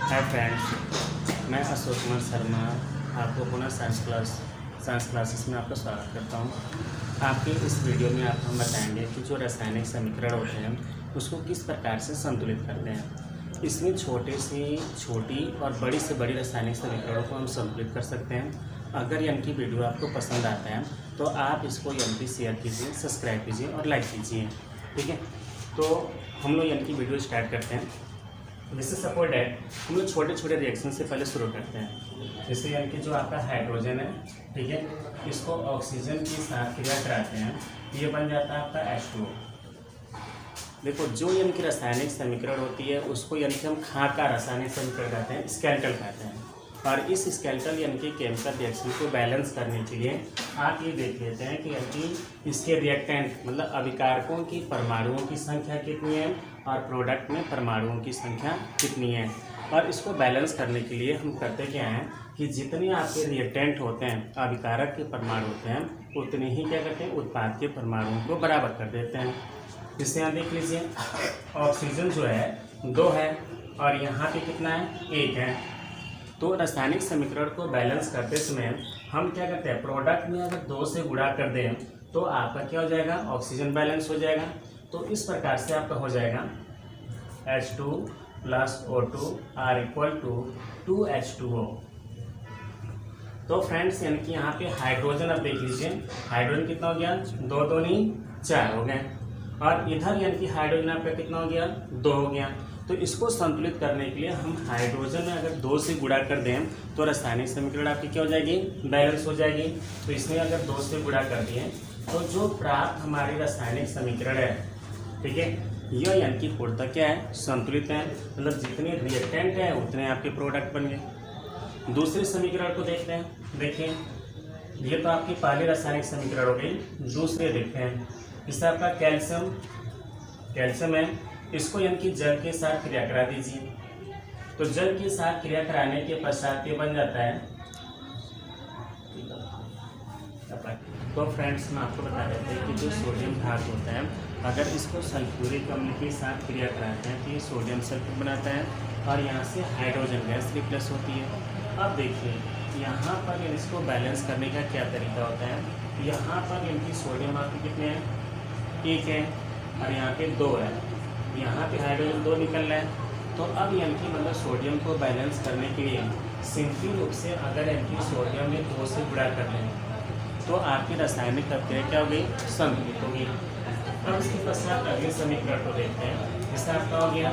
Hi friends, मैं अशोक कुमार शर्मा आपको पुनः साइंस क्लासेस में आपका स्वागत करता हूँ। आपके इस वीडियो में आप हम बताएंगे कि जो रासायनिक समीकरण होते हैं उसको किस प्रकार से संतुलित करते हैं। इसमें छोटे से छोटी और बड़ी से बड़ी रासायनिक समीकरणों को हम संतुलित कर सकते हैं। अगर यानी कि वीडियो आपको पसंद आता है तो आप इसको यानी कि शेयर कीजिए, सब्सक्राइब कीजिए और लाइक कीजिए। ठीक है, तो हम लोग यानी कि वीडियो स्टार्ट करते हैं। जैसे सपोज डैट हम लोग छोटे छोटे रिएक्शन से पहले शुरू करते हैं। जैसे यानी कि जो आपका हाइड्रोजन है, ठीक है, इसको ऑक्सीजन के साथ क्रिया कराते हैं, ये बन जाता है आपका H2O। देखो, जो यानी कि रासायनिक समीकरण होती है उसको यानी कि हम खाका रासायनिक समीकरण कहते हैं, स्केलेटल कहते हैं। और इस स्केलेटल यानी कि केमिकल रिएक्शन को बैलेंस करने के लिए आप ये देख लेते हैं कि यानी कि इसके रिएक्टेंट मतलब अभिकारकों की परमाणुओं की संख्या कितनी है और प्रोडक्ट में परमाणुओं की संख्या कितनी है। और इसको बैलेंस करने के लिए हम करते क्या हैं कि जितने आपके रिएक्टेंट होते हैं, अभिकारक के परमाणु होते हैं, उतने ही क्या करते हैं, उत्पाद के परमाणुओं को बराबर कर देते हैं। जिससे यहाँ देख लीजिए, ऑक्सीजन जो है 2 है और यहाँ पे कितना है, 1 है। तो रासायनिक समीकरण को बैलेंस करते समय हम क्या करते हैं, प्रोडक्ट में अगर 2 से गुणा कर दें तो आपका क्या हो जाएगा, ऑक्सीजन बैलेंस हो जाएगा। तो इस प्रकार से आपका हो जाएगा H2 + O2 = 2H2O। तो फ्रेंड्स यानी कि यहाँ पे हाइड्रोजन अब देख लीजिए, हाइड्रोजन कितना हो गया, 2 दूनी 4 हो गए। और इधर यानी कि हाइड्रोजन आपका कितना हो गया, 2 हो गया। तो इसको संतुलित करने के लिए हम हाइड्रोजन में अगर 2 से गुणा कर दें तो रासायनिक समीकरण आपकी क्या हो जाएगी, बैलेंस हो जाएगी। तो इसमें अगर 2 से गुणा कर दिए तो जो प्राप्त हमारी रासायनिक समीकरण है, ठीक है, यह यानी कि पूर्णतः क्या है, संतुलित है। मतलब जितने रिएक्टेंट हैं उतने आपके प्रोडक्ट बन गए। दूसरे समीकरण को देखते हैं। देखिए, ये तो आपकी पहली रासायनिक समीकरण हो गई। दूसरे देखते हैं, जैसे आपका कैल्शियम है, इसको यानी कि जल के साथ क्रिया करा दीजिए। तो जल के साथ क्रिया कराने के पश्चात ये बन जाता है। तो फ्रेंड्स, हम आपको बता देते हैं कि जो सोडियम धातु होता है, अगर इसको सल्फ्यूरिक अम्ल के साथ क्रिया कराते हैं तो ये सोडियम सल्फेट बनाता है और यहाँ से हाइड्रोजन गैस रिप्लेस होती है। अब देखिए, यहाँ पर इसको बैलेंस करने का क्या तरीका होता है। यहाँ पर इनकी सोडियम आपके कितने हैं, 1 है और यहाँ पे 2 है। यहाँ पे हाइड्रोजन 2 निकल रहा है। तो अब यानी कि मतलब सोडियम को बैलेंस करने के लिए सिंपल रूप से अगर इनकी सोडियम में 2 से गुणा कर लें तो आपकी रासायनिक अभिक्रिया क्या हो गई, संतुलित होगी। अब इसके पश्चात अगले समीकरण को देखते हैं। इसका आपका हो गया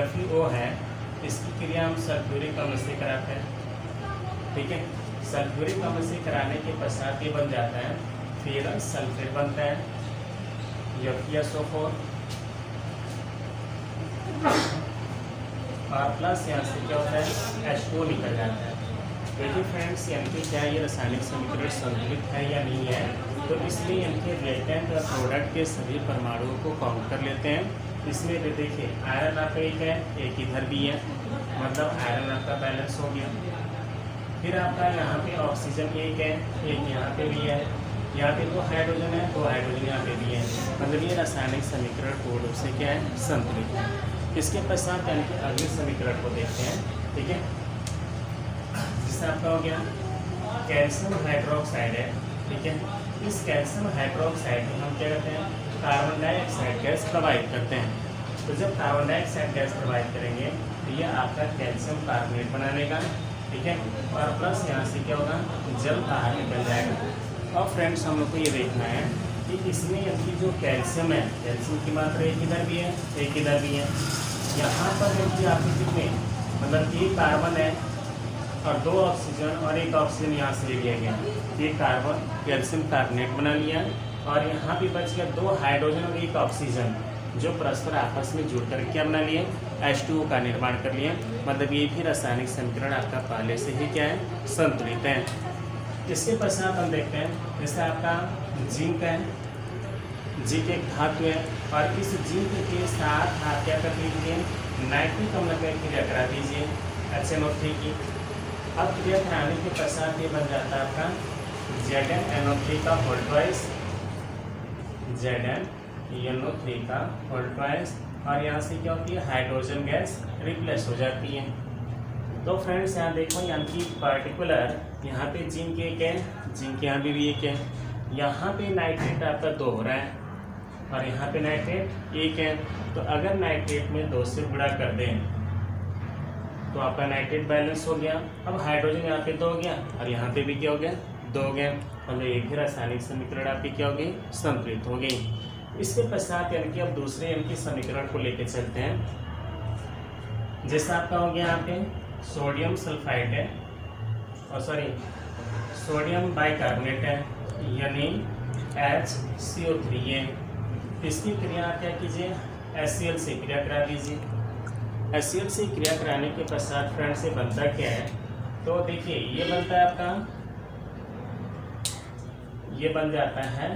FeO है, इसकी क्रिया हम सल्फ्यूरिक अम्ल से कराते हैं। ठीक है, सल्फ्यूरिक अम्ल से कराने के पश्चात ये बन जाता है, फिर सल्फेट बनता है FeSO4 और प्लस यहाँ से क्या होता है, H2O निकल जाता है। देखिए फ्रेंड्स, यानी कि क्या ये रासायनिक समीकरण संतुलित है या नहीं है। तो इसलिए यानी कि रिएक्टेंट और प्रोडक्ट के सभी परमाणुओं को काउंट कर लेते हैं। इसमें देखिए, आयरन आपका 1 है, 1 इधर भी है, मतलब आयरन आपका बैलेंस हो गया। फिर आपका यहाँ पे ऑक्सीजन 1 है, 1 यहाँ पे भी है, यहाँ पे 2 हाइड्रोजन है, 2 हाइड्रोजन यहाँ पे भी है। मतलब ये रासायनिक समीकरण पूर्ण रूप से क्या है, संतुलित है। इसके पश्चात यानी कि अगले समीकरण को देखते हैं। ठीक है, जिससे आपका हो गया कैल्शियम हाइड्रोक्साइड है। ठीक है, इस कैल्शियम हाइड्रोक्साइड में हम क्या करते हैं, कार्बन डाइऑक्साइड गैस प्रोवाइड करते हैं। तो जब कार्बन डाइऑक्साइड गैस प्रोवाइड करेंगे तो ये आपका कैल्शियम कार्बोनेट बना लेगा। ठीक है, और प्लस यहाँ से क्या होगा, जल बाहर निकल जाएगा। और फ्रेंड्स, हम लोग को ये देखना है कि इसमें यदि जो कैल्शियम है, कैल्शियम की मात्रा 1 इधर भी है, 1 इधर भी है। यहाँ पर यदि आपके कितने, मतलब 1 कार्बन है और 2 ऑक्सीजन और 1 ऑक्सीजन यहाँ से ले लिया गया, 1 कार्बन कैल्शियम कार्बोनेट बना लिया। और यहाँ भी बच गया 2 हाइड्रोजन और 1 ऑक्सीजन, जो परस्पर आपस में जुड़कर क्या बना लिए, H2O का निर्माण कर लिए। मतलब ये भी रासायनिक समीकरण आपका पहले से ही क्या है, संतुलित है। इसके पश्चात हम देखते हैं, जैसे आपका जिंक है, जिंक एक धातु है और इस जिंक के साथ आप क्या कर लीजिए, नाइट्रिक अम्ल का क्रिया करा दीजिए HNO3 की। अब क्रिया कराने के पश्चात ये बन जाता है आपका ZnNO3 का होल ट्वाइस और यहाँ से क्या होती है, हाइड्रोजन गैस रिप्लेस हो जाती है। तो फ्रेंड्स यहाँ देखो, यानी कि पर्टिकुलर यहाँ पे जिंक एक है, जिंक यहाँ भी एक है, यहाँ पे नाइट्रेट आपका 2 हो रहा है और यहाँ पे नाइट्रेट 1 है। तो अगर नाइट्रेट में 2 से गुणा कर दें तो आपका नाइट्रेट बैलेंस हो गया। अब हाइड्रोजन यहाँ पे 2 हो गया और यहाँ पे भी क्या हो गया, 2 हो गया। मतलब एक ही रासायनिक समीकरण आपकी क्या हो गई, संतुलित हो गई। इसके पश्चात यानी कि अब दूसरे यानी कि समीकरण को लेके चलते हैं। जैसा आपका हो गया यहाँ पे सोडियम सल्फाइड है और सोडियम बाइकार्बोनेट है यानी HCO3 है। इसकी क्रिया क्या कीजिए, HCl से क्रिया करा दीजिए। HCl से क्रिया कराने के पश्चात फ्रेंड से बनता क्या है, तो देखिए ये बनता है आपका, ये बन जाता है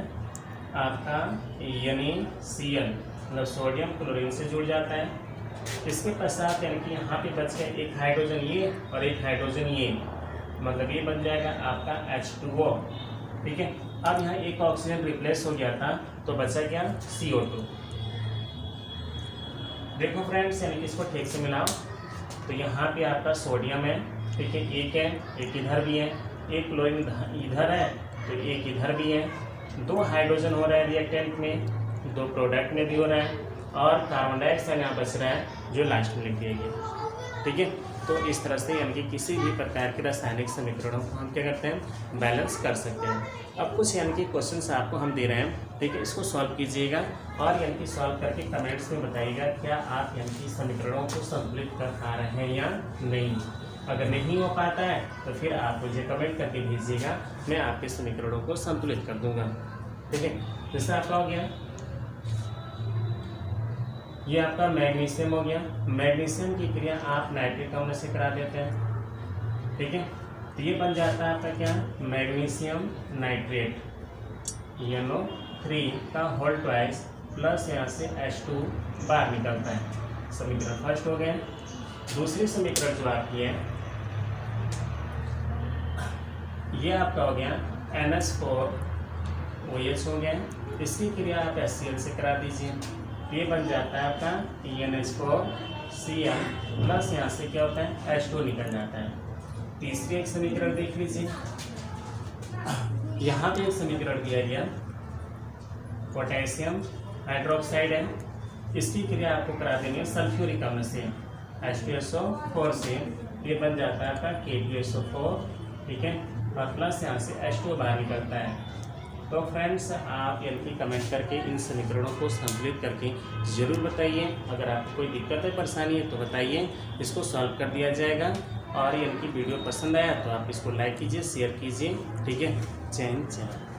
आपका यानी Cl, मतलब सोडियम क्लोरीन से जुड़ जाता है। इसके पश्चात यानी कि यहाँ पे बच गया एक हाइड्रोजन ये और एक हाइड्रोजन ये, मतलब ये बन जाएगा आपका H2O। ठीक है, अब यहाँ एक ऑक्सीजन रिप्लेस हो गया था तो बचा क्या, CO2। देखो फ्रेंड्स, यानी कि इसको ठीक से मिलाओ तो यहाँ पे आपका सोडियम है, ठीक है, एक है, एक इधर भी है, एक क्लोरीन इधर है तो एक इधर भी है, 2 हाइड्रोजन हो रहा है रिएक्टेंट में, 2 प्रोडक्ट में भी हो रहा है और कार्बन डाइऑक्साइड यहाँ बच रहा है जो लास्ट में लिख दिया गया। ठीक है, तो इस तरह से यानी कि किसी भी प्रकार के रासायनिक समीकरणों को हम क्या करते हैं, बैलेंस कर सकते हैं। अब कुछ यानी कि क्वेश्चंस आपको हम दे रहे हैं, ठीक है, इसको सॉल्व कीजिएगा और यानी कि सॉल्व करके कमेंट्स में बताइएगा क्या आप यानी कि समीकरणों को संतुलित कर पा रहे हैं या नहीं। अगर नहीं हो पाता है तो फिर आप मुझे कमेंट करके भेजिएगा, मैं आपके समीकरणों को संतुलित कर दूंगा। ठीक है, जैसे आपका हो गया ये आपका मैग्नीशियम हो गया। मैग्नीशियम की क्रिया आप नाइट्रिक अम्ल से करा देते हैं। ठीक है, तो ये बन जाता है आपका क्या, मैग्नीशियम नाइट्रेट NO3 का होल ट्वाइस प्लस यहाँ से H2 बाहर निकलता है। समीकरण फर्स्ट हो गया। दूसरी समीकरण जो आपकी है ये आपका हो गया NH4 OH हो गया। इसकी क्रिया आप HCl से करा दीजिए, ये बन जाता है आपका NH4Cl प्लस यहाँ से क्या होता है, H2 निकल जाता है। तीसरी एक समीकरण देख लीजिए, यहाँ पे एक समीकरण दिया गया, पोटेशियम हाइड्रोक्साइड है, इसकी क्रिया आपको करा देंगे सल्फ्यूरिक अम्ल से H2SO4 से, ये बन जाता है आपका K2SO4। ठीक है, और प्लस यहाँ से H2 बाहर निकलता है। तो फ्रेंड्स आप यानी कि कमेंट करके इन समीकरणों को संतुलित करके ज़रूर बताइए। अगर आपको कोई दिक्कत है, परेशानी है तो बताइए, इसको सॉल्व कर दिया जाएगा। और यानी कि वीडियो पसंद आया तो आप इसको लाइक कीजिए, शेयर कीजिए। ठीक है, जय हिंद, जय भारत।